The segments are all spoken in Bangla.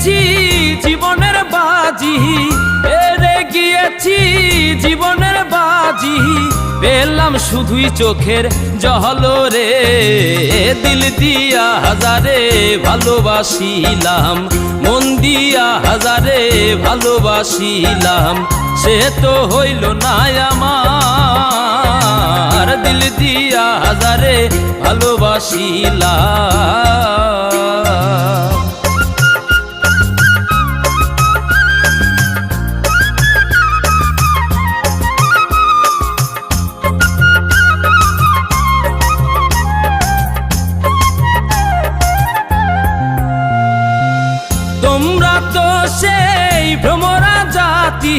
গিয়েছি জীবনের বাজি, হেরে গিয়েছি জীবনের বাজি, পেলাম শুধুই চোখের জল রে। দিল দিয়া হাজারে ভালোবাসিলাম, মন দিয়া হাজারে ভালোবাসিলাম, সে তো হইল না আমার। দিল দিয়া হাজারে ভালোবাসিলাম। তোমরা তো সেই ভ্রমরা জাতি,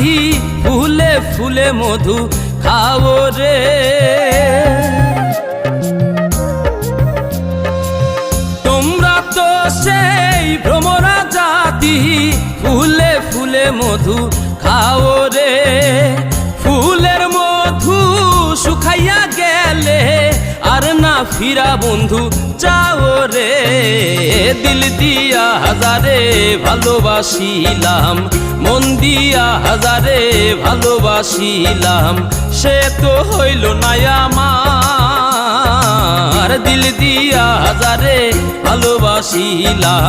ফুলে ফুলে মধু খাও রে। তোমরা তো সেই ভ্রমরা জাতি, ফুলে ফুলে মধু খাও রে। ফুলের মধু শুকাইয়া গেলে আর না ফিরা বন্ধু যাও রে। দিল দিয়া হাজারে ভালোবাসিলাম, মন দিয়া হাজারে ভালোবাসিলাম, সে তো হইল না আমার। দিল দিয়া হাজারে ভালোবাসিলাম।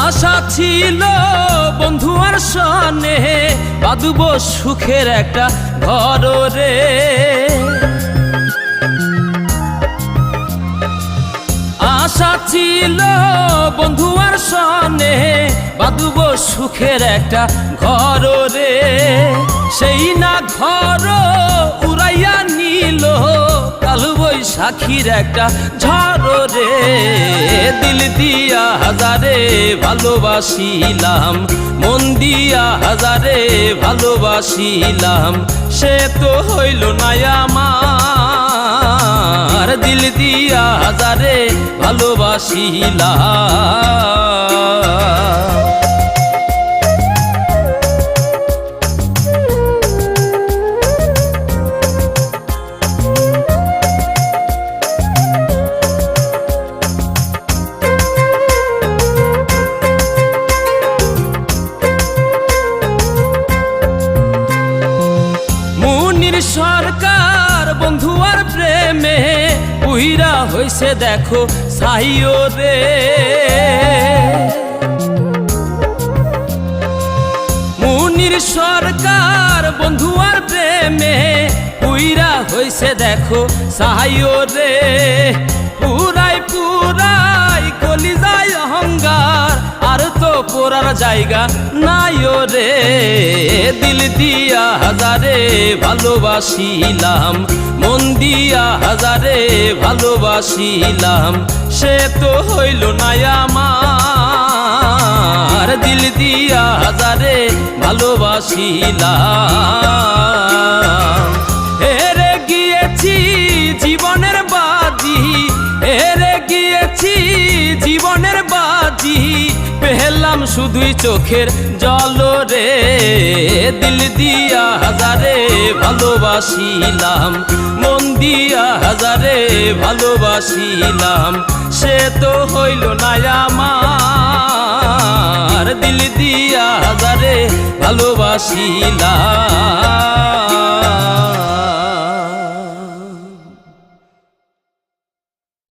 আশা ছিল বন্ধু আর সনে বাঁধব সুখের একটা ঘর রে। আশা ছিল বন্ধু আর সনে বাঁধব সুখের একটা ঘর রে। সেই না ঘর উড়াইয়া নিল কাল বৈশাখীর একটা ঝড় রে। দিল দিয়া হাজারে ভালোবাসিলাম, মন দিয়া হাজারে ভালোবাসিলাম, সে তো হইল না আমার। দিল দিয়া হাজারে ভালোবাসিলাম। সরকার বন্ধু আর প্রেমে উইরা হইছে দেখো সাইও রে। মুনির সরকার বন্ধু আর প্রেমে উইরা হইছে দেখো সাইও রে। পুরাই পুরাই কলিজায় অহংকার, আর তো পোড়ার জায়গা নাইও রে। দিল দিয়া হাজারে ভালোবাসিলাম, মন দিয়া হাজারে ভালোবাসিলাম, সে তো হইল না আমার। দিল দিয়া হাজারে ভালোবাসিলাম। হেরে গিয়েছি জীবনের বাজি, হেরে গিয়েছি জীবনের বাজি, পেলাম শুধুই চোখের জল রে। দিল দিয়া হাজারে ভালোবাসিলাম, মন দিয়া হাজারে ভালোবাসিলাম, সে তো হইল না আমার। দিল দিয়া হাজারে ভালোবাসিলাম।